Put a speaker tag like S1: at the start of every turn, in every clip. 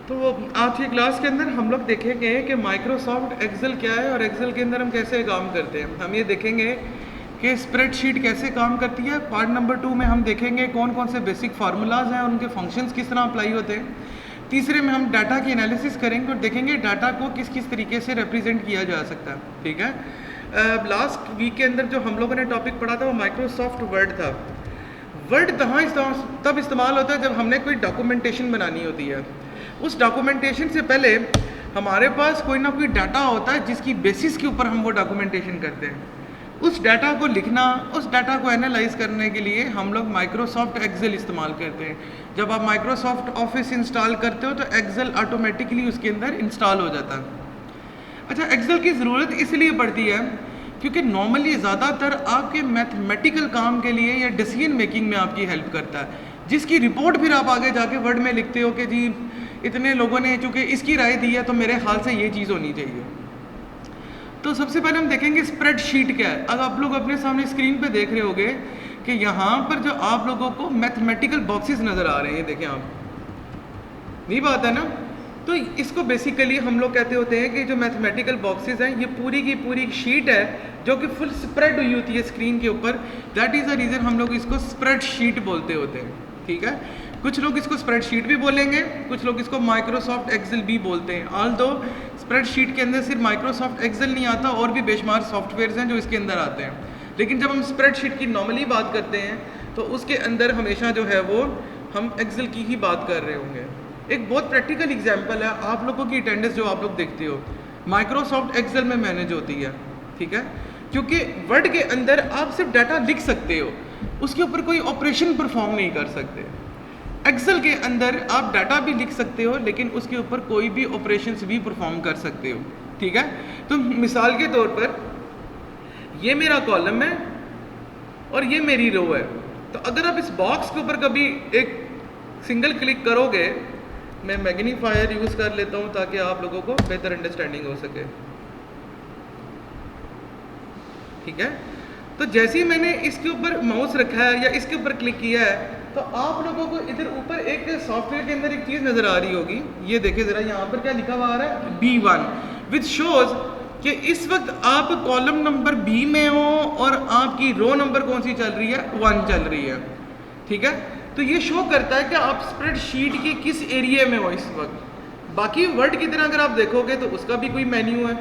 S1: तो आज की क्लास के अंदर हम लोग देखेंगे कि माइक्रोसॉफ्ट एक्सेल क्या है और एक्सेल के अंदर हम कैसे काम करते हैं। हम ये देखेंगे कि स्प्रेडशीट कैसे काम करती है। पार्ट नंबर 2 में हम देखेंगे कौन कौन से बेसिक फार्मूलाज हैं और उनके फंक्शंस किस तरह अप्लाई होते हैं। तीसरे में हम डाटा की एनालिसिस करेंगे और देखेंगे डाटा को किस किस तरीके से रिप्रेजेंट किया जा सकता है। ठीक है, लास्ट वीक के अंदर जो हम लोगों ने टॉपिक पढ़ा था वो माइक्रोसॉफ्ट वर्ड था। वर्ड तब इस्तेमाल होता है जब हमने कोई डॉक्यूमेंटेशन बनानी होती है। उस डॉक्यूमेंटेशन से पहले हमारे पास कोई ना कोई डाटा होता है जिसकी बेसिस के ऊपर हम वो डॉक्यूमेंटेशन करते हैं। उस डाटा को लिखना, उस डाटा को एनालाइज करने के लिए हम लोग माइक्रोसॉफ्ट एक्सेल इस्तेमाल करते हैं। जब आप माइक्रोसॉफ्ट ऑफिस इंस्टॉल करते हो तो एक्सेल ऑटोमेटिकली उसके अंदर इंस्टॉल हो जाता है। अच्छा, एक्सेल की ज़रूरत इसलिए पड़ती है क्योंकि नॉर्मली ज़्यादातर आपके मैथमेटिकल काम के लिए या डिसीजन मेकिंग में आपकी हेल्प करता है, जिसकी रिपोर्ट फिर आप आगे जाके वर्ड में लिखते हो कि जी इतने लोगों ने चूँकि इसकी राय दी है तो मेरे ख्याल से ये चीज़ होनी चाहिए। तो सबसे पहले हम देखेंगे स्प्रेडशीट क्या है। अब आप लोग अपने सामने स्क्रीन पे देख रहे होंगे कि यहाँ पर जो आप लोगों को मैथमेटिकल बॉक्सेस नज़र आ रहे हैं, देखें आप, नहीं बात है ना। तो इसको बेसिकली हम लोग कहते होते हैं कि जो मैथमेटिकल बॉक्सेस हैं ये पूरी की पूरी शीट है जो कि फुल स्प्रेड हुई होती है स्क्रीन के ऊपर। दैट इज़ द रीज़न हम लोग इसको स्प्रेडशीट बोलते होते हैं। ठीक है, कुछ लोग इसको स्प्रेडशीट भी बोलेंगे, कुछ लोग इसको माइक्रोसॉफ्ट एक्सेल भी बोलते हैं। ऑल्दो स्प्रेडशीट के अंदर सिर्फ माइक्रोसॉफ्ट एक्सेल नहीं आता, और भी बेशुमार सॉफ्टवेयर्स हैं जो इसके अंदर आते हैं। लेकिन जब हम स्प्रेडशीट की नॉर्मली बात करते हैं तो उसके अंदर हमेशा जो है वो हम एक्सेल की ही बात कर रहे होंगे। एक बहुत प्रैक्टिकल एग्जांपल है, आप लोगों की अटेंडेंस जो आप लोग देखते हो माइक्रोसॉफ्ट एक्सेल में मैनेज होती है। ठीक है, क्योंकि वर्ड के अंदर आप सिर्फ डाटा लिख सकते हो, उसके ऊपर कोई ऑपरेशन परफॉर्म नहीं कर सकते। एक्सेल के अंदर आप डाटा भी लिख सकते हो लेकिन उसके ऊपर कोई भी ऑपरेशंस भी परफॉर्म कर सकते हो। ठीक है, तो मिसाल के तौर पर ये मेरा कॉलम है और ये मेरी रो है। तो अगर आप इस बॉक्स के ऊपर कभी एक सिंगल क्लिक करोगे, मैं मैग्नीफायर यूज़ कर लेता हूँ ताकि आप लोगों को बेहतर अंडरस्टैंडिंग हो सके। ठीक है, तो जैसे ही मैंने इसके ऊपर माउस रखा है या इसके ऊपर क्लिक किया है तो आप लोगों को इधर ऊपर एक सॉफ्टवेयर के अंदर एक चीज़ नज़र आ रही होगी। ये देखिए ज़रा, यहाँ पर क्या लिखा हुआ आ रहा है, B1, विच शोज कि इस वक्त आप कॉलम नंबर B में हो और आपकी रो नंबर कौन सी चल रही है, 1 चल रही है। ठीक है, तो ये शो करता है कि आप स्प्रेडशीट के किस एरिया में हो इस वक्त। बाकी वर्ड की तरह अगर आप देखोगे तो उसका भी कोई मेन्यू है,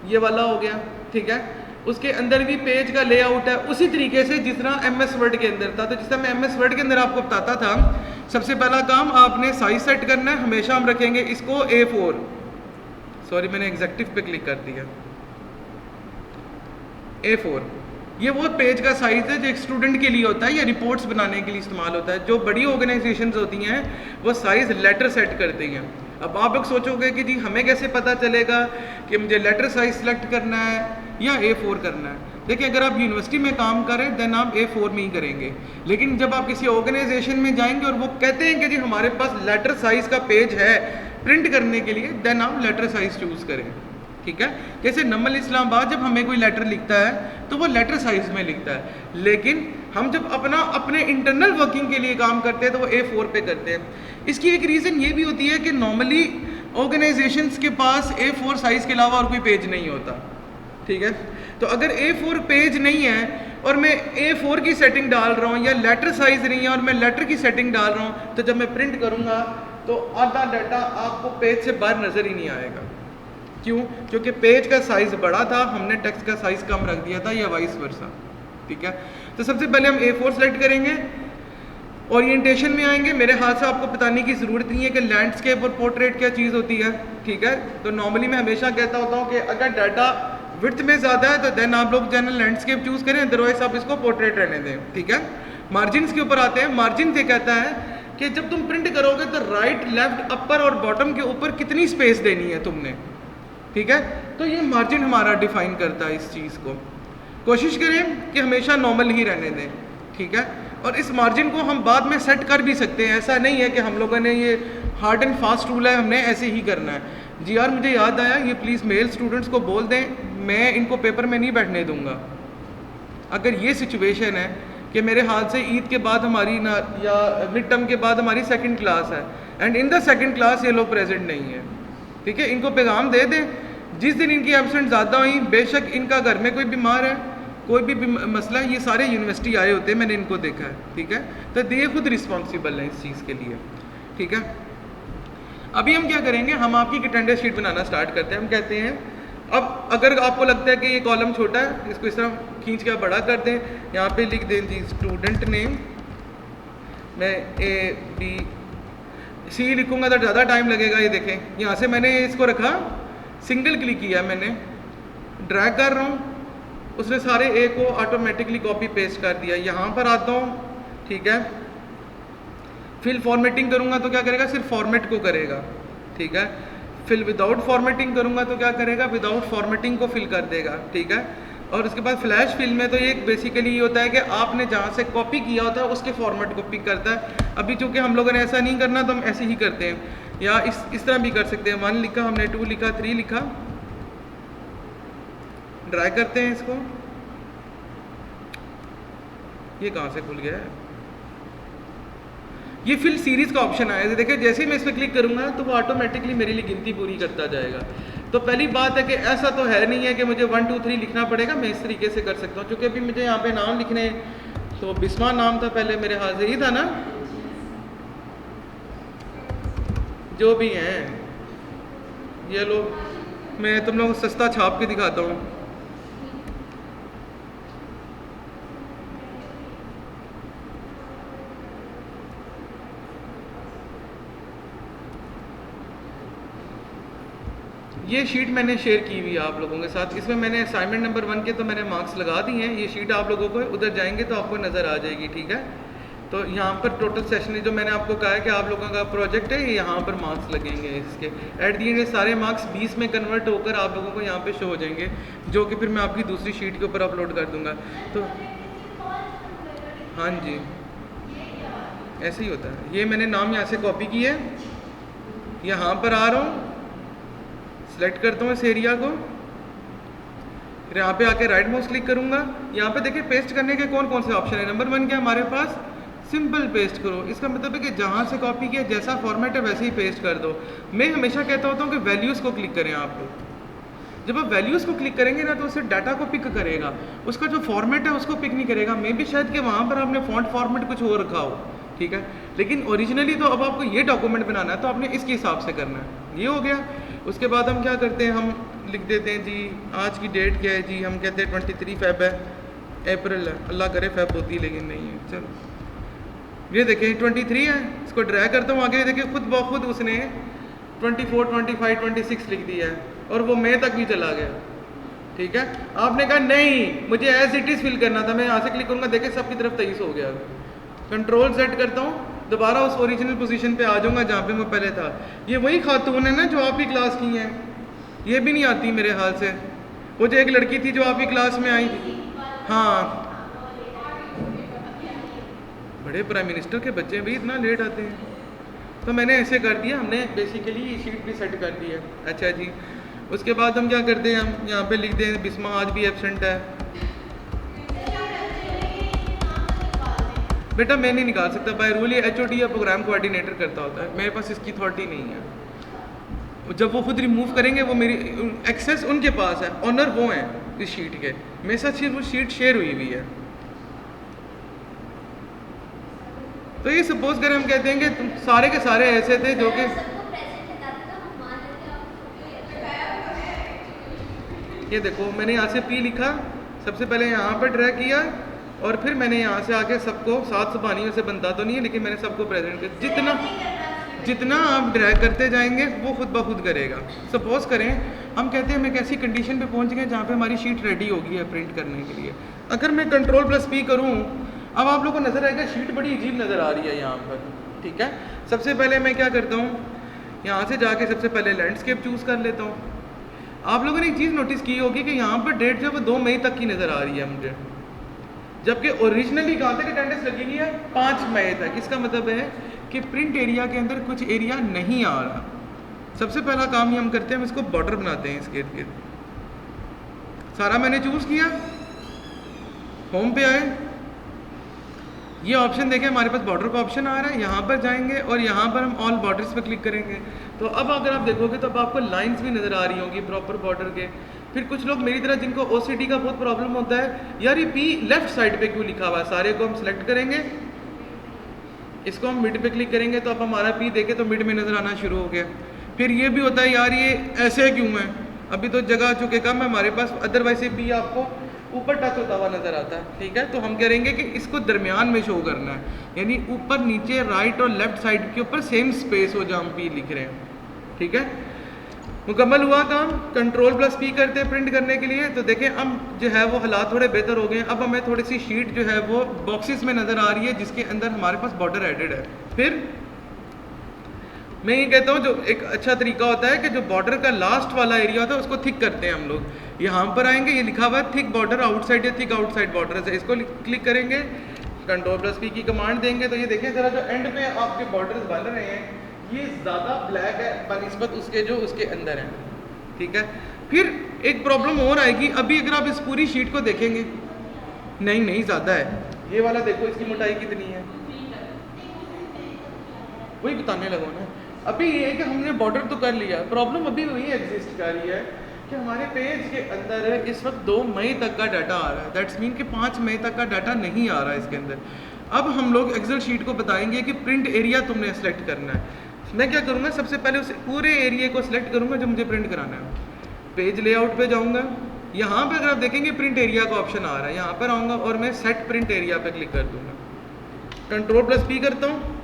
S1: ये वाला हो गया। ठीक है, उसके अंदर भी पेज का लेआउट है उसी तरीके से जिस तरह MS वर्ड के अंदर था। तो जिस तरह मैं MS वर्ड के अंदर आपको बताता था, सबसे पहला काम आपने साइज सेट करना है। हमेशा हम रखेंगे इसको A4, सॉरी मैंने एग्जेक्टिव पे क्लिक कर दिया, A4। ये वो पेज का साइज़ है जो एक स्टूडेंट के लिए होता है या रिपोर्ट्स बनाने के लिए इस्तेमाल होता है। जो बड़ी ऑर्गेनाइजेशंस होती हैं वो साइज़ लेटर सेट करती हैं। अब आप लोग सोचोगे कि जी हमें कैसे पता चलेगा कि मुझे लेटर साइज सेलेक्ट करना है या A4 करना है। देखिए, अगर आप यूनिवर्सिटी में काम करें देन आप A4 में ही करेंगे, लेकिन जब आप किसी ऑर्गेनाइजेशन में जाएंगे और वो कहते हैं कि जी हमारे पास लेटर साइज़ का पेज है प्रिंट करने के लिए, देन आप लेटर साइज़ चूज़ करें। ठीक है, जैसे नमल इस्लामाबाद जब हमें कोई लेटर लिखता है तो वो लेटर साइज़ में लिखता है, लेकिन हम जब अपने इंटरनल वर्किंग के लिए काम करते हैं तो वो A4 पे करते हैं। इसकी एक रीज़न ये भी होती है कि नॉर्मली ऑर्गेनाइजेशंस के पास A4 साइज़ के अलावा और कोई पेज नहीं होता। ठीक है, तो अगर A4 पेज नहीं है और मैं A4 की सेटिंग डाल रहा हूँ या लेटर साइज़ नहीं है और मैं लेटर की सेटिंग डाल रहा हूँ, तो जब मैं प्रिंट करूँगा तो आधा डाटा आपको पेज से बाहर नज़र ही नहीं आएगा। क्यों? क्योंकि पेज का साइज़ बड़ा था, हमने टेक्स्ट का साइज़ कम रख दिया था, या वाइस वर्सा। ठीक है, तो सबसे पहले हम A4 सेलेक्ट करेंगे। ओरिएंटेशन में आएंगे। मेरे हाथ से आपको बताने की ज़रूरत नहीं है कि लैंडस्केप और पोर्ट्रेट क्या चीज़ होती है। ठीक है, तो नॉर्मली मैं हमेशा कहता होता हूँ कि अगर डाटा विड्थ में ज़्यादा है तो देन आप लोग जनरल लैंडस्केप चूज़ करें, अदरवाइज आप इसको पोर्ट्रेट रहने दें। ठीक है, मार्जिन के ऊपर आते हैं। मार्जिन ये कहता है कि जब तुम प्रिंट करोगे तो राइट, लेफ्ट, अपर और बॉटम के ऊपर कितनी स्पेस देनी है तुमने। ठीक है, तो ये मार्जिन हमारा डिफाइन करता है इस चीज़ को। कोशिश करें कि हमेशा नॉर्मल ही रहने दें। ठीक है, और इस मार्जिन को हम बाद में सेट कर भी सकते हैं। ऐसा नहीं है कि हम लोगों ने ये हार्ड एंड फास्ट रूल है हमने ऐसे ही करना है। जी यार, मुझे याद आया, ये प्लीज़ मेल स्टूडेंट्स को बोल दें, मैं इनको पेपर में नहीं बैठने दूंगा। अगर ये सिचुएशन है कि मेरे हाथ से ईद के बाद हमारी ना या मिड टर्म के बाद हमारी सेकंड क्लास है, and in the second class ये लोग प्रेजेंट नहीं है, ठीक है। इनको पैगाम दे दें, जिस दिन इनकी एब्सेंट ज़्यादा हुई, बेशक इनका घर में कोई बीमार है, कोई भी मसला है, ये सारे यूनिवर्सिटी आए होते हैं, मैंने इनको देखा है, ठीक है। तो ये खुद रिस्पॉन्सिबल हैं इस चीज़ के लिए, ठीक है। अभी हम क्या करेंगे, हम आपकी अटेंडेंस शीट बनाना स्टार्ट करते हैं। हम कहते हैं अब अगर आपको लगता है कि ये कॉलम छोटा है, इसको इस तरह खींच के बड़ा कर दें, यहाँ पे लिख दें जी स्टूडेंट नेम, मैं ABC लिखूंगा तो ज़्यादा टाइम लगेगा। ये देखें, यहाँ से मैंने इसको रखा, सिंगल क्लिक किया, मैंने ड्रैग कर रहा हूँ, उसने सारे ए को ऑटोमेटिकली कॉपी पेस्ट कर दिया। यहाँ पर आता हूँ, ठीक है, फिल फॉर्मेटिंग करूँगा तो क्या करेगा, सिर्फ फॉर्मेट को करेगा, ठीक है। फिल विदाउट फॉर्मेटिंग करूँगा तो क्या करेगा, विदाउट फॉर्मेटिंग को फिल कर देगा, ठीक है। और उसके बाद फ्लैश फिल में तो ये बेसिकली ये होता है कि आपने जहाँ से कॉपी किया होता है उसके फॉर्मेट को पिक करता है। अभी चूँकि हम लोगों ने ऐसा नहीं करना तो हम ऐसे ही करते हैं, या इस तरह भी कर सकते हैं। 1 लिखा हमने, 2 लिखा, 3 लिखा, ड्रैग करते हैं इसको, ये कहाँ से खुल गया है, ये फिल सीरीज का ऑप्शन आया है। देखिए जैसे ही मैं इस पर क्लिक करूंगा तो वो ऑटोमेटिकली मेरे लिए गिनती पूरी करता जाएगा। तो पहली बात है कि ऐसा तो है नहीं है कि मुझे 1 2 3 लिखना पड़ेगा, मैं इस तरीके से कर सकता हूँ। क्योंकि अभी मुझे यहाँ पे नाम लिखने, तो बिस्मा नाम था पहले मेरे हाथ से, ही था ना, जो भी हैं ये लोग, मैं तुम लोगों को सस्ता छाप के दिखाता हूँ। ये शीट मैंने शेयर की हुई है आप लोगों के साथ, इसमें मैंने असाइनमेंट नंबर 1 के तो मैंने मार्क्स लगा दिए हैं। ये शीट आप लोगों को उधर जाएंगे तो आपको नज़र आ जाएगी, ठीक है। तो यहाँ पर टोटल सेशन जो मैंने आपको कहा है कि आप लोगों का प्रोजेक्ट है, यहाँ पर मार्क्स लगेंगे इसके। एट दी एंड सारे मार्क्स 20 में कन्वर्ट होकर आप लोगों को यहाँ पे शो हो जाएंगे, जो कि फिर मैं आपकी दूसरी शीट के ऊपर अपलोड कर दूँगा। तो हाँ जी, ऐसे ही होता है। ये मैंने नाम यहाँ से कॉपी किया है, यहाँ पर आ रहा हूँ, सेलेक्ट करता हूँ इस एरिया को, फिर यहाँ पे आके राइट माउस क्लिक करूँगा। यहाँ पे देखिए पेस्ट करने के कौन कौन से ऑप्शन है। नंबर 1 क्या हमारे पास, सिंपल पेस्ट करो। इसका मतलब है कि जहाँ से कॉपी किया, जैसा फॉर्मेट है वैसे ही पेस्ट कर दो। मैं हमेशा कहता होता हूँ कि वैल्यूज़ को क्लिक करें आप लोग। जब आप वैल्यूज़ को क्लिक करेंगे ना तो उससे डाटा को पिक करेगा, उसका जो फॉर्मेट है उसको पिक नहीं करेगा। मे भी शायद कि वहाँ पर आपने फॉन्ट फॉर्मेट कुछ और रखा हो, ठीक है, लेकिन ओरिजिनली तो अब आपको ये डॉक्यूमेंट बनाना है तो आपने इसके हिसाब से करना है। ये हो गया। उसके बाद हम क्या करते हैं, हम लिख देते हैं जी आज की डेट क्या है जी, हम कहते हैं 23 फेब है, अप्रैल है, अल्लाह करे फेब होती लेकिन नहीं है। चलो ये देखें 23 है, इसको ड्रैग करता हूँ आगे, देखिए खुद ब खुद उसने 24, 25, 26 लिख दिया है और वो मई तक भी चला गया, ठीक है। आपने कहा नहीं मुझे एज इट इज़ फिल करना था, मैं यहाँ से क्लिक करूँगा, देखिए सबकी तरफ 23 हो गया। कंट्रोल सेट करता हूँ, दोबारा उस ओरिजिनल पोजीशन पे आ जाऊँगा जहाँ पे मैं पहले था। ये वही खातून है ना जो आपकी क्लास की हैं, ये भी नहीं आती मेरे हाल से। वो जो एक लड़की थी जो आपकी क्लास में आई थी, हाँ, बड़े प्राइम मिनिस्टर के बच्चे भी इतना लेट आते हैं। तो मैंने ऐसे कर दिया, हमने बेसिकली ये शीट भी सेट कर दी है। अच्छा जी, उसके बाद हम क्या करते हैं, हम यहाँ पे लिख दें बिस्मा आज भी एब्सेंट है। बेटा मैं नहीं निकाल सकता, बाय रूल ये HOD या प्रोग्राम कोऑर्डिनेटर करता होता है, मेरे पास इसकी अथॉरिटी नहीं है। जब वो खुद रिमूव करेंगे वो मेरी एक्सेस उनके पास है, ऑनर वो हैं इस शीट के, मेरे साथ सिर्फ वो शीट शेयर हुई हुई है। तो ये सपोज करें हम कहते हैं कि तुम सारे के सारे ऐसे थे जो कि ये देखो मैंने यहाँ से P लिखा, सबसे पहले यहाँ पर ड्रैग किया और फिर मैंने यहाँ से आके सबको 7 सबानियों से बनता तो नहीं है लेकिन मैंने सबको प्रेजेंट कर। जितना आप ड्रैग करते जाएंगे वो खुद ब खुद करेगा। सपोज करें हम कहते हैं हम एक ऐसी कंडीशन पे पहुँच गए जहाँ पे हमारी शीट रेडी होगी है प्रिंट करने के लिए। अगर मैं Ctrl+P करूँ, अब आप लोगों को नज़र आएगा शीट बड़ी अजीब नज़र आ रही है यहाँ पर, ठीक है। सबसे पहले मैं क्या करता हूँ, यहाँ से जाके सबसे पहले लैंडस्केप चूज़ कर लेता हूँ। आप लोगों ने एक चीज़ नोटिस की होगी कि यहाँ पर डेट जो है 2 मई तक की नज़र आ रही है मुझे, जबकि ओरिजिनली कहाँ तक अटेंडेंस लगी हुई है 5 मई तक। इसका मतलब है कि प्रिंट एरिया के अंदर कुछ एरिया नहीं आ रहा। सबसे पहला काम ये हम करते हैं, हम इसको बॉर्डर बनाते हैं इसके इर्द गिर्द। सारा मैंने चूज़ किया, होम पे आए, ये ऑप्शन देखें, हमारे पास बॉर्डर का ऑप्शन आ रहा है, यहाँ पर जाएंगे और यहाँ पर हम ऑल बॉर्डर्स पे क्लिक करेंगे। तो अब अगर आप देखोगे तो अब आपको लाइंस भी नज़र आ रही होंगी प्रॉपर बॉर्डर के। फिर कुछ लोग मेरी तरह जिनको OCD का बहुत प्रॉब्लम होता है, यार ये P लेफ्ट साइड पे क्यों लिखा हुआ है, सारे को हम सिलेक्ट करेंगे, इसको हम मिड पे क्लिक करेंगे तो अब हमारा P देखे तो मिड में नज़र आना शुरू हो गया। फिर ये भी होता है यार ये ऐसे क्यों है, अभी तो जगह चुके कम है हमारे पास, अदरवाइज ये P आपको ऊपर टच होता हुआ नज़र आता है। ठीक है, तो हम करेंगे कि इसको दरमियान में शो करना है, यानी ऊपर नीचे राइट और लेफ्ट साइड के ऊपर सेम स्पेस हो जहाँ हम P लिख रहे हैं। ठीक है, मुकम्मल हुआ काम। Ctrl+P करते हैं प्रिंट करने के लिए। तो देखें अब जो है वो हालात थोड़े बेहतर हो गए हैं। अब हमें थोड़ी सी शीट जो है वो बॉक्सेस में नज़र आ रही है जिसके अंदर हमारे पास बॉर्डर एडेड है। फिर मैं ये कहता हूँ जो एक अच्छा तरीका होता है कि जो बॉर्डर का लास्ट वाला एरिया होता है उसको थिक करते हैं हम लोग। यहाँ पर आएंगे, ये लिखा हुआ है थिक बॉर्डर आउटसाइड या थिक आउटसाइड बॉर्डर है, इसको क्लिक करेंगे, Ctrl+P की कमांड देंगे तो ये देखें ज़रा जो एंड पे आपके बॉर्डर्स बन रहे हैं ये ज़्यादा ब्लैक है बनिस्बत उसके जो उसके अंदर है। ठीक है, फिर एक प्रॉब्लम और आएगी, अभी अगर आप इस पूरी शीट को देखेंगे, नहीं ज़्यादा है, ये वाला देखो इसकी मोटाई कितनी है, वही बताने लगा ना। अभी ये है कि हमने बॉर्डर तो कर लिया, प्रॉब्लम अभी वही एग्जिस्ट कर रही है कि हमारे पेज के अंदर इस वक्त 2 मई तक का डाटा आ रहा है, दैट्स मीन कि 5 मई तक का डाटा नहीं आ रहा है इसके अंदर। अब हम लोग एक्सेल शीट को बताएंगे कि प्रिंट एरिया तुमने सेलेक्ट करना है। मैं क्या करूँगा, सबसे पहले उस पूरे एरिया को सिलेक्ट करूँगा जो मुझे प्रिंट कराना है। पेज लेआउट पे जाऊँगा, यहाँ पे अगर आप देखेंगे प्रिंट एरिया का ऑप्शन आ रहा है, यहाँ पर आऊँगा और मैं सेट प्रिंट एरिया पे क्लिक कर दूँगा, Ctrl+P करता हूँ।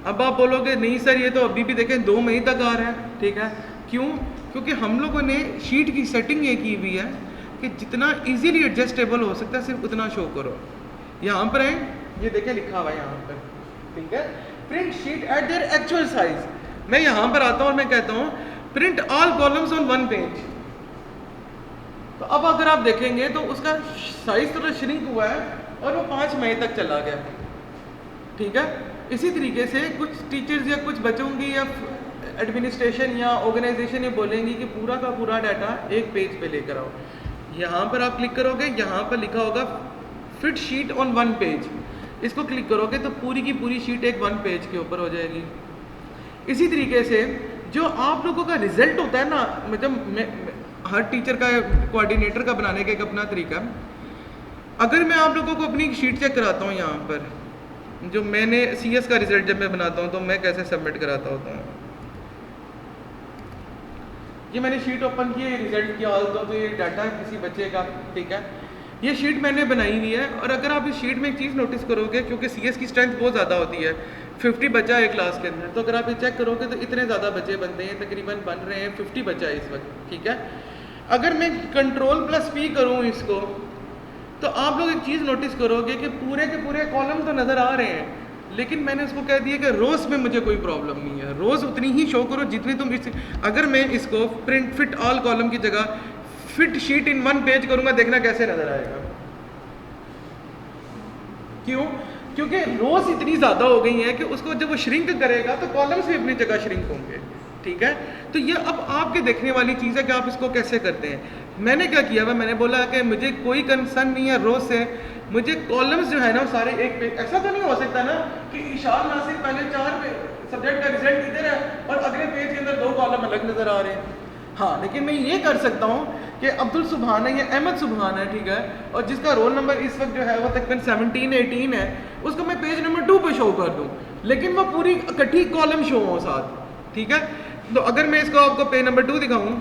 S1: अब आप बोलोगे नहीं सर ये तो अभी भी देखें 2 मई तक आ रहा है। ठीक है, क्यों? क्योंकि हम लोगों ने शीट की सेटिंग ये की हुई है कि जितना इजीली एडजस्टेबल हो सकता है सिर्फ उतना शो करो। यहाँ पर है, ये देखें लिखा हुआ है यहाँ पर, ठीक है, print sheet at their actual size. मैं यहाँ पर आता हूँ और मैं कहता हूँ print all columns on 1 page. तो अब अगर आप देखेंगे तो उसका साइज थोड़ा श्रिंक हुआ है और वो 5 मई तक चला गया। ठीक है, इसी तरीके से कुछ टीचर्स या कुछ बच्चों की या एडमिनिस्ट्रेशन या ऑर्गेनाइजेशन ये बोलेंगी कि पूरा का पूरा डाटा एक पेज पे लेकर आओ। यहाँ पर आप क्लिक करोगे, यहाँ पर लिखा होगा फिट शीट ऑन 1 पेज, इसको क्लिक करोगे तो पूरी की पूरी शीट एक 1 पेज के ऊपर हो जाएगी। इसी तरीके से जो आप लोगों का रिजल्ट होता है ना, मतलब हर टीचर का कोऑर्डिनेटर का बनाने का एक अपना तरीका। अगर मैं आप लोगों को अपनी शीट चेक कराता हूँ, यहाँ पर जो मैंने CS का रिजल्ट जब मैं बनाता हूँ तो मैं कैसे सबमिट कराता होता हूँ, ये मैंने शीट ओपन की, रिजल्ट किया तो ये डाटा किसी बच्चे का। ठीक है, ये शीट मैंने बनाई हुई है। और अगर आप इस शीट में एक चीज़ नोटिस करोगे, क्योंकि CS की स्ट्रेंथ बहुत ज़्यादा होती है, 50 बच्चा है क्लास के अंदर, तो अगर आप ये चेक करोगे तो इतने ज़्यादा बच्चे बनते हैं, तकरीबन बन रहे हैं 50 बच्चा है इस वक्त। ठीक है, अगर मैं Ctrl+P करूँ इसको तो आप लोग एक चीज़ नोटिस करोगे कि पूरे के पूरे कॉलम तो नज़र आ रहे हैं, लेकिन मैंने उसको कह दिया कि रोज़ में मुझे कोई प्रॉब्लम नहीं है, रोज़ उतनी ही शो करो जितनी तुम इस। अगर मैं इसको प्रिंट फिट ऑल कॉलम की जगह फिट शीट इन 1 पेज करूँगा, देखना कैसे नज़र आएगा। क्यों? क्योंकि रोज़ इतनी ज़्यादा हो गई है कि उसको जब वो श्रिंक करेगा तो कॉलम्स भी अपनी जगह श्रिंक होंगे। ठीक है, तो ये अब आपके देखने वाली चीज़ है कि आप इसको कैसे करते हैं। मैंने क्या किया हुआ, मैंने बोला कि मुझे कोई कंसर्न नहीं है रोज़ से, मुझे कॉलम्स जो है ना सारे एक पेज। ऐसा तो नहीं हो सकता ना कि इशार नासिर पहले 4 सब्जेक्ट का रिजल्ट इधर है और अगले पेज के अंदर 2 कॉलम अलग नज़र आ रहे हैं। हाँ, लेकिन मैं ये कर सकता हूँ कि अब्दुल सुबहान है या अहमद सुबहान है, ठीक है, और जिसका रोल नंबर इस वक्त जो है वो तकरीबन 17-18 है, उसको मैं पेज नंबर 2 पे शो कर दूँ, लेकिन वो पूरी इकट्ठी कॉलम शो हो साथ। ठीक है, तो अगर मैं इसको आपको पेज नंबर 2 दिखाऊँ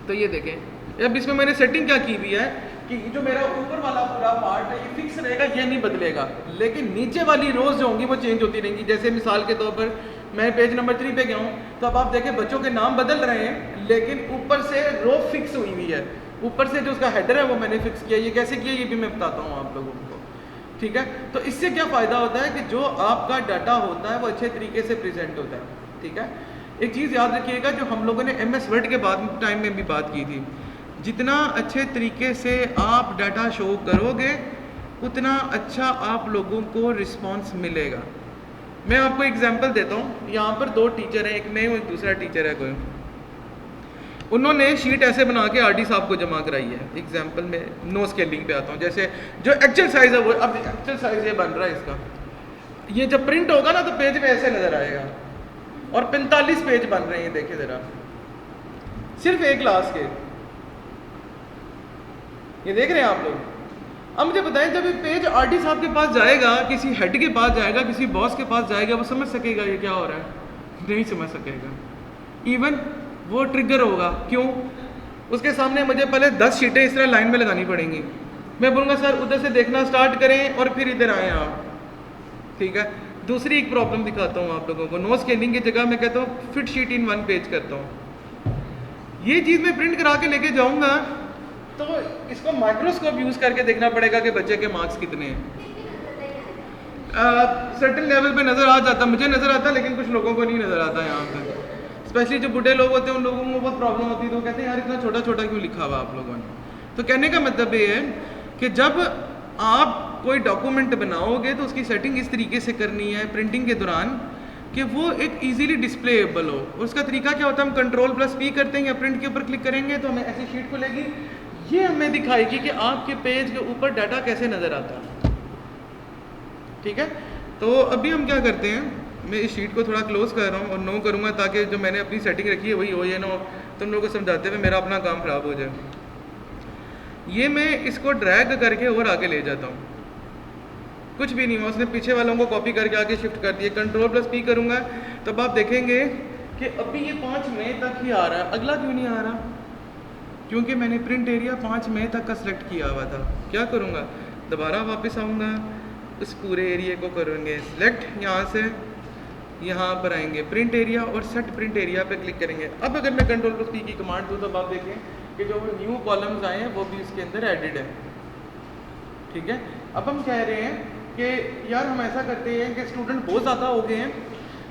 S1: तो ये देखें, अब इसमें मैंने सेटिंग क्या की हुई है कि जो मेरा ऊपर वाला पूरा पार्ट है ये फिक्स रहेगा, ये नहीं बदलेगा, लेकिन नीचे वाली रोज जो होंगी वो चेंज होती रहेंगी। जैसे मिसाल के तौर पर मैं पेज नंबर 3 पे गया हूँ, तो अब आप देखें बच्चों के नाम बदल रहे हैं, लेकिन ऊपर से रो फिक्स हुई हुई है, ऊपर से जो उसका हेडर है वो मैंने फिक्स किया। ये कैसे किया ये भी मैं बताता हूँ आप लोगों को। ठीक है, तो इससे क्या फ़ायदा होता है कि जो आपका डाटा होता है वो अच्छे तरीके से प्रेजेंट होता है। ठीक है, एक चीज़ याद रखिएगा, जो हम लोगों ने MS वर्ड के बाद टाइम में भी बात की थी, जितना अच्छे तरीके से आप डाटा शो करोगे उतना अच्छा आप लोगों को रिस्पांस मिलेगा। मैं आपको एग्जांपल देता हूँ, यहाँ पर 2 टीचर हैं, एक मैं हूँ एक दूसरा टीचर है कोई। उन्होंने शीट ऐसे बना के आरडी साहब को जमा कराई है। एग्जाम्पल में नो स्केलिंग पे आता हूँ, जैसे जो एक्चुअल साइज है वो, अब एक्चुअल साइज ये बन रहा है इसका, ये जब प्रिंट होगा ना तो पेज पे ऐसे नजर आएगा, और 45 पेज बन रहे हैं, देखिए जरा, सिर्फ एक क्लास के, ये देख रहे हैं आप लोग। अब मुझे बताएं, जब ये पेज आरडी साहब के पास जाएगा, किसी हेड के पास जाएगा, किसी बॉस के पास जाएगा, वो समझ सकेगा ये क्या हो रहा है? नहीं समझ सकेगा। इवन वो ट्रिगर होगा, क्यों? उसके सामने मुझे पहले 10 शीटें इस तरह लाइन में लगानी पड़ेंगी। मैं बोलूँगा सर उधर से देखना स्टार्ट करें और फिर इधर आएँ आप, ठीक है। दूसरी एक प्रॉब्लम दिखाता हूँ आप लोगों को, नो स्केलिंग की जगह मैं कहता हूँ fit sheet in one page करता हूँ। ये चीज़ मैं प्रिंट करा के लेके जाऊँगा तो इसको माइक्रोस्कोप यूज़ करके देखना पड़ेगा कि बच्चे के मार्क्स कितने हैं। सर्टेन लेवल पे नज़र आ जाता, मुझे नज़र आता, लेकिन कुछ लोगों को नहीं नज़र आता यहाँ पे। स्पेशली जो बूढ़े लोग होते हैं उन लोगों को बहुत प्रॉब्लम होती है, तो कहते हैं यार इतना छोटा छोटा क्यों लिखा हुआ आप लोगों ने। तो कहने का मतलब ये है कि जब आप कोई डॉक्यूमेंट बनाओगे तो उसकी सेटिंग इस तरीके से करनी है प्रिंटिंग के दौरान कि वो एक इजीली डिस्प्लेएबल हो। और उसका तरीका क्या होता है, हम Ctrl+P करते हैं या प्रिंट के ऊपर क्लिक करेंगे तो हमें ऐसी शीट खुलेगी, ये हमें दिखाएगी कि आपके पेज के ऊपर डाटा कैसे नज़र आता है, ठीक है। तो अभी हम क्या करते हैं, मैं इस शीट को थोड़ा क्लोज कर रहा हूँ और नो करूँगा ताकि जो मैंने अपनी सेटिंग रखी है वही हो, ये नो तुम लोगों को समझाते हुए मेरा अपना काम ख़राब हो जाए। ये मैं इसको ड्रैग करके और आगे ले जाता हूँ, कुछ भी नहीं हुआ, उसने पीछे वालों को कॉपी करके आगे शिफ्ट कर दिया। Ctrl+P करूँगा तब आप देखेंगे कि अभी ये 5 मई तक ही आ रहा है, अगला क्यों नहीं आ रहा? क्योंकि मैंने प्रिंट एरिया 5 मई तक का सिलेक्ट किया हुआ था। क्या करूँगा, दोबारा वापस आऊँगा, उस पूरे एरिया को करेंगे सिलेक्ट, यहाँ से यहाँ पर आएंगे प्रिंट एरिया और सेट प्रिंट एरिया पे क्लिक करेंगे। अब अगर मैं Ctrl+P की कमांड दूँ तो आप देखें कि जो न्यू कॉलम्स आए हैं वो भी इसके अंदर एडिड है, ठीक है। अब हम कह रहे हैं कि यार हम ऐसा करते हैं कि स्टूडेंट बहुत ज़्यादा हो गए हैं,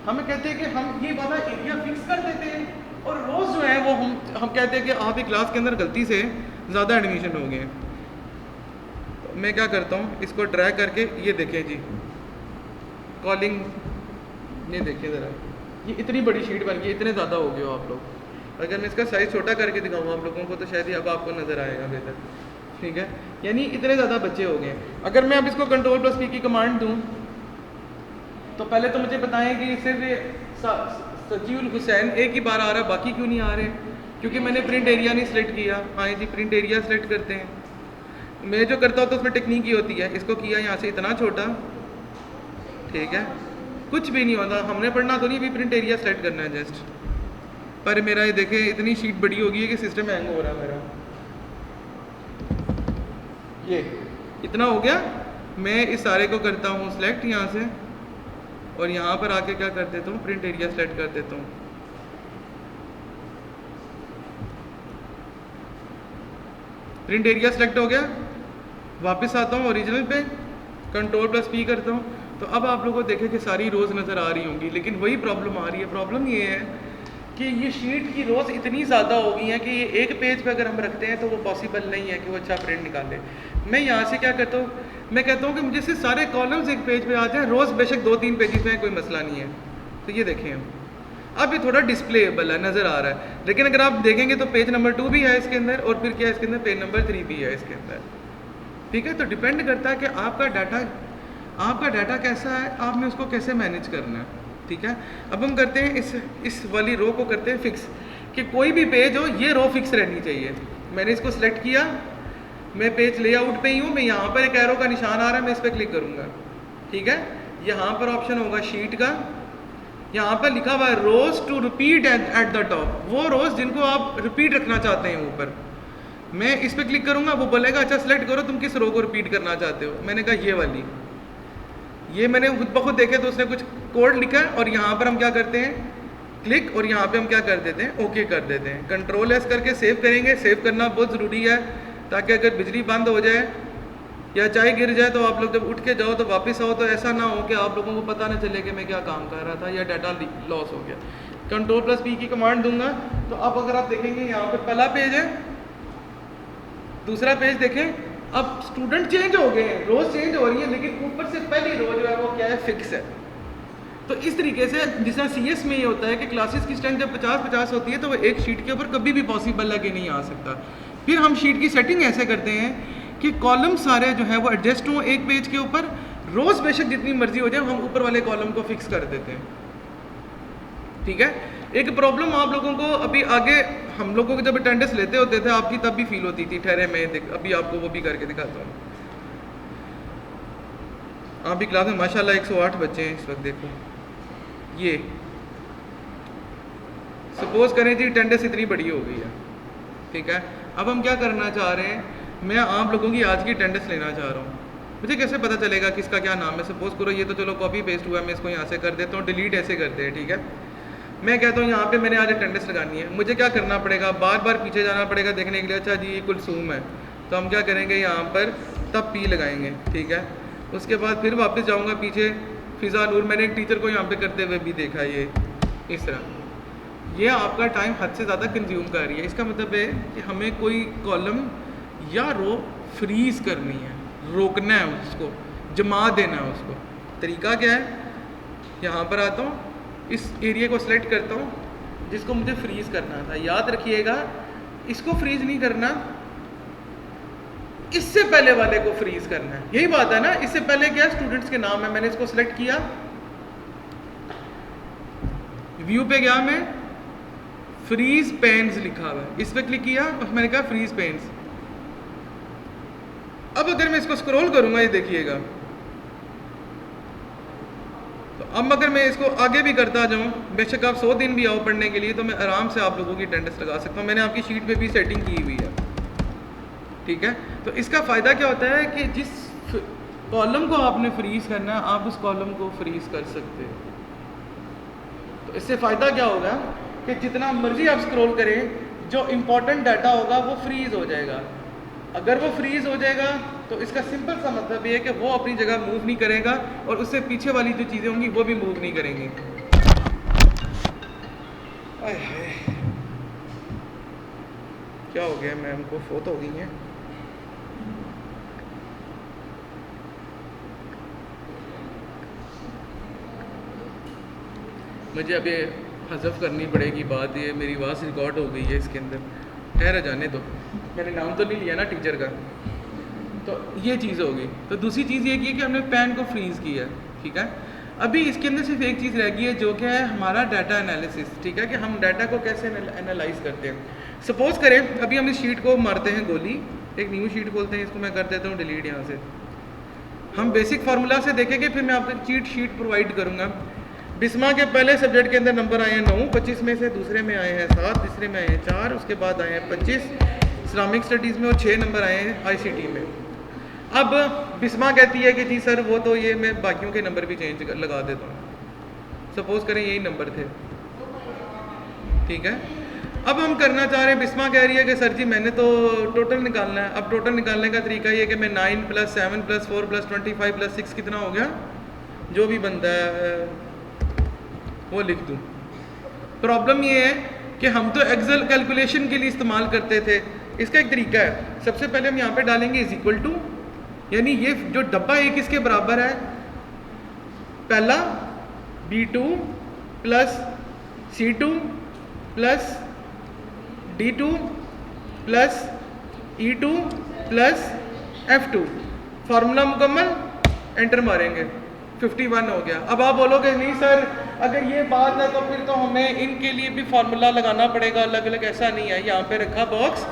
S1: हमें कहते हैं कि हम ये वाला एरिया फिक्स कर देते हैं, और रोज़ जो है वो हम कहते हैं कि आपकी क्लास के अंदर गलती से ज़्यादा एडमिशन हो गए हैं। तो मैं क्या करता हूँ, इसको ड्रैग करके, ये देखें जी कॉलिंग, ये देखिए ज़रा, ये इतनी बड़ी शीट बन गई, इतने ज़्यादा हो गए हो आप लोग। अगर मैं इसका साइज़ छोटा करके दिखाऊँ आप लोगों को तो शायद ही अब आपको नज़र आएगा बेहतर, ठीक है। यानी इतने ज़्यादा बच्चे हो गए। अगर मैं अब इसको Ctrl+P की कमांड दूँ तो पहले तो मुझे बताएं कि सिर्फ सजीउल हुसैन एक ही बार आ रहा है, बाकी क्यों नहीं आ रहे? क्योंकि मैंने प्रिंट एरिया नहीं सिलेक्ट किया। हाँ जी, प्रिंट एरिया सेलेक्ट करते हैं। मैं जो करता हूँ तो उसमें टेक्निक ही होती है, इसको किया यहाँ से इतना छोटा, ठीक है, कुछ भी नहीं होता, हमने पढ़ना तो नहीं, अभी प्रिंट एरिया सेलेक्ट करना है जस्ट। पर मेरा ये देखें इतनी शीट बड़ी हो गई है कि सिस्टम हैंग हो रहा है मेरा। ये इतना हो गया, मैं इस सारे को करता हूँ सिलेक्ट यहाँ से, और यहाँ पर आके क्या कर देता हूँ, प्रिंट एरिया सेलेक्ट कर देता हूँ। प्रिंट एरिया सेलेक्ट हो गया, वापस आता हूँ ओरिजिनल पे, Ctrl+P करता हूँ। तो अब आप लोगों को देखें कि सारी रोज़ नज़र आ रही होंगी, लेकिन वही प्रॉब्लम आ रही है। प्रॉब्लम ये है कि ये शीट की रोज़ इतनी ज़्यादा हो गई हैं कि ये एक पेज पे अगर हम रखते हैं तो वो पॉसिबल नहीं है कि वो अच्छा प्रिंट निकाले। मैं यहाँ से क्या करता हूँ, मैं कहता हूँ कि मुझे से सारे कॉलम्स एक पेज पे आ जाए, रोज़ बेशक 2-3 पेजेस में कोई मसला नहीं है। तो ये देखें अब ये थोड़ा डिस्प्लेएबल है, नज़र आ रहा है। लेकिन अगर आप देखेंगे तो पेज नंबर 2 भी है इसके अंदर, और फिर क्या है इसके अंदर, पेज नंबर 3 भी है इसके अंदर, ठीक है। तो डिपेंड करता है कि आपका डाटा कैसा है, आपने उसको कैसे मैनेज करना है, ठीक है। अब हम करते हैं इस वाली रो को करते हैं फिक्स, कि कोई भी पेज हो ये रो फिक्स रहनी चाहिए। मैंने इसको सिलेक्ट किया, मैं पेज लेआउट पे ही हूँ, मैं यहाँ पर एक एरो का निशान आ रहा है, मैं इस पर क्लिक करूँगा, ठीक है। यहाँ पर ऑप्शन होगा शीट का, यहाँ पर लिखा हुआ है rose to repeat at the top, वो रोज जिनको आप रिपीट रखना चाहते हैं ऊपर। मैं इस पर क्लिक करूँगा, वो बोलेगा अच्छा सेलेक्ट करो तुम किस रो को रिपीट करना चाहते हो। मैंने कहा ये वाली, ये मैंने खुद ब खुद देखे तो उसने कुछ कोड लिखा है, और यहाँ पर हम क्या करते हैं क्लिक, और यहाँ पे हम क्या कर देते हैं ओके कर देते हैं। Ctrl+S करके सेव करेंगे, सेव करना बहुत ज़रूरी है ताकि अगर बिजली बंद हो जाए या चाय गिर जाए तो आप लोग जब उठ के जाओ तो वापस आओ तो ऐसा ना हो कि आप लोगों को पता ना चले कि मैं क्या काम कर रहा था या डाटा लॉस हो गया। Ctrl+P की कमांड दूंगा तो अब अगर आप देखेंगे यहाँ पर पहला पेज है, दूसरा पेज देखें, अब स्टूडेंट चेंज हो गए हैं, रोज चेंज हो रही है, लेकिन ऊपर से पहली रो जो है वो क्या है फिक्स है। तो इस तरीके से जिस तरह CS में ये होता है कि क्लासेस की स्ट्रेंथ जब 50-50 होती है तो वो एक शीट के ऊपर कभी भी पॉसिबल है कि नहीं आ सकता। फिर हम शीट की सेटिंग ऐसे करते हैं कि कॉलम सारे जो है वो एडजस्ट हों एक पेज के ऊपर, रोज़ बेशक जितनी मर्जी हो जाए हम ऊपर वाले कॉलम को फिक्स कर देते हैं। ठीक है, एक प्रॉब्लम आप लोगों को अभी आगे हम लोगों को जब अटेंडेंस लेते होते थे आपकी तब भी फील होती थी, ठहरे मैं अभी आपको वो भी करके दिखाता हूँ। आप भी क्लास में माशाल्लाह 108 बच्चे हैं इस वक्त। देखो ये सपोज करें जी अटेंडेंस इतनी बड़ी हो गई है, ठीक है। अब हम क्या करना चाह रहे हैं, मैं आप लोगों की आज की अटेंडेंस लेना चाह रहा हूँ। मुझे कैसे पता चलेगा किसका क्या नाम है? सपोज करो ये तो चलो कॉपी पेस्ट हुआ है, मैं इसको यहाँ से कर देता हूँ, डिलीट ऐसे करते हैं, ठीक है। मैं कहता हूँ यहाँ पे मैंने आज अटेंडेंस लगानी है, मुझे क्या करना पड़ेगा, बार बार पीछे जाना पड़ेगा देखने के लिए, अच्छा जी ये कुलसूम है तो हम क्या करेंगे यहाँ पर तब P लगाएंगे, ठीक है। उसके बाद फिर वापस जाऊँगा पीछे, फिज़ा नूर, मैंने एक टीचर को यहाँ पे करते हुए भी देखा, ये इस तरह। ये आपका टाइम हद से ज़्यादा कंज्यूम कर रही है। इसका मतलब है कि हमें कोई कॉलम या रो फ्रीज़ करनी है, रोकना है उसको, जमा देना है उसको। तरीका क्या है, यहाँ पर आता हूँ, इस एरिया को सिलेक्ट करता हूँ जिसको मुझे फ्रीज़ करना था। याद रखिएगा इसको फ्रीज़ नहीं करना, इससे पहले वाले को फ्रीज़ करना है। यही बात है ना, इससे पहले क्या स्टूडेंट्स के नाम है, मैंने इसको सिलेक्ट किया, व्यू पे गया मैं, फ्रीज पेन्स लिखा हुआ है, इस पर क्लिक किया और मैंने कहा फ्रीज पेन्स। अब अगर मैं इसको स्क्रॉल करूंगा ये देखिएगा, तो अब अगर मैं इसको आगे भी करता जाऊं, बेशक आप 100 दिन भी आओ पढ़ने के लिए तो मैं आराम से आप लोगों की अटेंडेंस लगा सकता हूं। मैंने आपकी शीट पे भी सेटिंग की हुई है, ठीक है। तो इसका फ़ायदा क्या होता है कि जिस कॉलम को आपने फ्रीज करना है आप उस कॉलम को फ्रीज कर सकते हो। तो इससे फ़ायदा क्या होगा कि जितना मर्जी आप स्क्रॉल करें, जो इम्पोर्टेंट डाटा होगा वो फ्रीज हो जाएगा। अगर वो फ्रीज हो जाएगा तो इसका सिंपल सा मतलब ये है कि वो अपनी जगह मूव नहीं करेगा और उससे पीछे वाली जो चीज़ें होंगी वो भी मूव नहीं करेंगी। क्या हो गया, मैम को फोत हो गई है। मुझे अभी हज़फ करनी पड़ेगी बात, ये मेरी आवाज़ रिकॉर्ड हो गई है इसके अंदर, ठहर जाने दो, मैंने नाम तो नहीं लिया ना टीचर का। तो ये चीज़ होगी। तो दूसरी चीज़ ये की है कि हमने पेन को फ्रीज़ किया, ठीक है। अभी इसके अंदर सिर्फ एक चीज़ रह गई है जो क्या है हमारा डाटा एनालिसिस, ठीक है, कि हम डाटा को कैसे एनालाइज करते हैं। सपोज़ करें अभी हम इस शीट को मारते हैं गोली, एक न्यू शीट खोलते हैं, इसको मैं कर देता हूँ डिलीट यहाँ से। हम बेसिक फार्मूला से देखेंगे, फिर मैं आपको चीट शीट प्रोवाइड करूँगा। बिस्मा के पहले सब्जेक्ट के अंदर नंबर आए हैं 9, 25 में से दूसरे में आए हैं 7, तीसरे में आए हैं 4, उसके बाद आए हैं 25 इस्लामिक स्टडीज़ में और 6 नंबर आए हैं ICT में। अब बिस्मा कहती है कि जी सर वो तो ये मैं बाकियों के नंबर भी चेंज लगा देता हूँ। सपोज़ करें यही नंबर थे, ठीक है। अब हम करना चाह रहे हैं, बिस्मा कह रही है कि सर जी मैंने तो टोटल निकालना है। अब टोटल निकालने का तरीका ये है कि मैं 9 + 7 + 4 + 25 + 6 कितना हो गया, जो भी बनता है वो लिख दूँ। प्रॉब्लम ये है कि हम तो एक्सेल कैलकुलेशन के लिए इस्तेमाल करते थे। इसका एक तरीका है, सबसे पहले हम यहाँ पे डालेंगे =, यानी ये जो डब्बा एक इसके बराबर है, पहला B2 + C2 + D2 + E2 + F2, formula मुकम्मल, एंटर मारेंगे, 51 हो गया। अब आप बोलोगे नहीं सर अगर ये बात है तो फिर तो हमें इनके लिए भी फार्मूला लगाना पड़ेगा अलग अलग। ऐसा नहीं है, यहाँ पे रखा बॉक्स,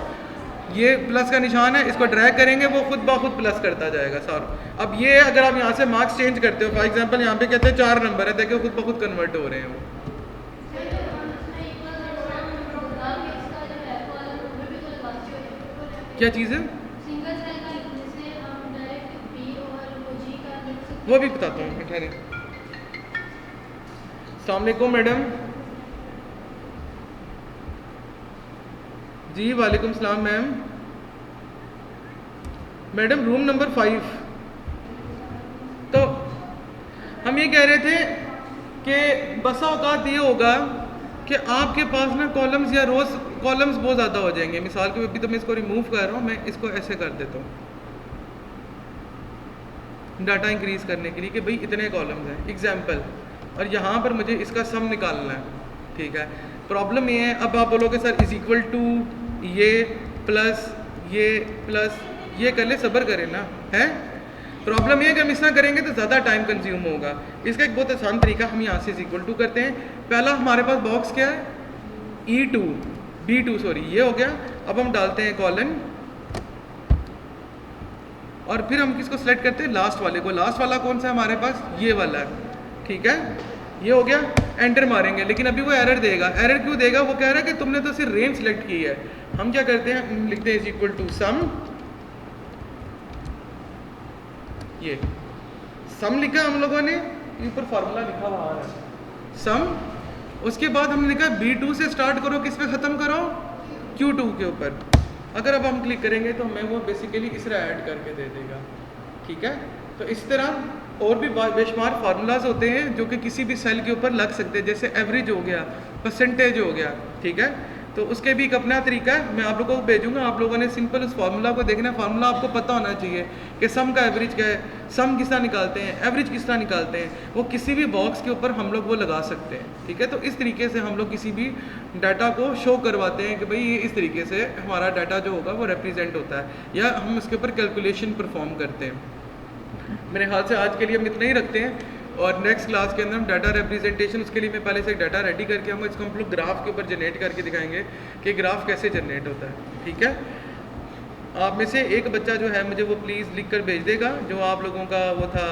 S1: ये प्लस का निशान है, इसको ड्रैग करेंगे वो खुद ब खुद प्लस करता जाएगा सर। अब ये अगर आप यहाँ से मार्क्स चेंज करते हो, फॉर एग्जांपल यहाँ पे कहते हैं 4 नंबर है, देखो खुद ब खुद कन्वर्ट हो रहे हैं वो। क्या चीज़ है वो भी बताता हूँ, ठहरे। अस्सलाम वालेकुम मैडम जी। वालेकुम सलाम मैम। Madam room number 5। तो हम ये कह रहे थे कि बसा औकात ये होगा कि आपके पास ना कॉलम्स या रोज कॉलम्स बहुत ज़्यादा हो जाएंगे। मिसाल के अभी तो मैं इसको रिमूव कर रहा हूँ, मैं इसको ऐसे कर देता हूँ डाटा इंक्रीज करने के लिए कि भाई इतने कॉलम्स हैं। एग्जाम्पल और यहाँ पर मुझे इसका सम निकालना है, ठीक है। प्रॉब्लम ये है, अब आप बोलोगे सर इज इक्वल टू ये प्लस ये कर ले, सब्र करें ना, है। प्रॉब्लम ये है कि हम इस तरह करेंगे तो ज़्यादा टाइम कंज्यूम होगा। इसका एक बहुत आसान तरीका, हम यहाँ से इज इक्वल टू करते हैं। पहला हमारे पास बॉक्स क्या है, E2 B2 सॉरी, ये हो गया। अब हम डालते हैं कॉलन और फिर हम किसको सेलेक्ट करते हैं, लास्ट वाले को। लास्ट वाला कौन सा है हमारे पास, ये वाला है, ठीक है। ये हो गया, एंटर मारेंगे, लेकिन अभी वो एरर देगा। एरर क्यों देगा, वो कह रहा है कि तुमने तो सिर्फ रेंज सेलेक्ट की है। हम क्या करते हैं, हम लिखते हैं इज इक्वल टू सम, ये सम लिखा हम लोगों ने, ऊपर फार्मूला लिखा हुआ है सम। उसके बाद हमने लिखा B2 से स्टार्ट करो, किस पे ख़त्म करो, Q2 के ऊपर। अगर अब हम क्लिक करेंगे तो हमें वो बेसिकली इस तरह ऐड करके दे देगा, ठीक है। तो इस तरह और भी बेशुमार फार्मूलाज होते हैं जो कि किसी भी सेल के ऊपर लग सकते हैं, जैसे एवरेज हो गया, परसेंटेज हो गया, ठीक है। तो उसके भी एक अपना तरीका है, मैं आप लोगों को भेजूंगा। आप लोगों ने सिंपल उस फार्मूला को देखना है। फार्मूला आपको पता होना चाहिए कि सम का एवरेज क्या है, सम किस तरह निकालते हैं, एवरेज किस तरह निकालते हैं। वो किसी भी बॉक्स के ऊपर हम लोग वो लगा सकते हैं, ठीक है। तो इस तरीके से हम लोग किसी भी डाटा को शो करवाते हैं कि भाई ये इस तरीके से हमारा डाटा जो होगा वो रिप्रेजेंट होता है, या हम उसके ऊपर कैलकुलेशन परफॉर्म करते हैं। मेरे ख्याल से आज के लिए हम इतना ही रखते हैं, और नेक्स्ट क्लास के अंदर हम डाटा रिप्रेजेंटेशन, उसके लिए मैं पहले से एक डाटा रेडी करके आऊँगा। इसको हम लोग ग्राफ के ऊपर जनरेट करके दिखाएंगे कि ग्राफ कैसे जनरेट होता है, ठीक है। आप में से एक बच्चा जो है मुझे वो प्लीज़ लिख कर भेज देगा, जो आप लोगों का वो था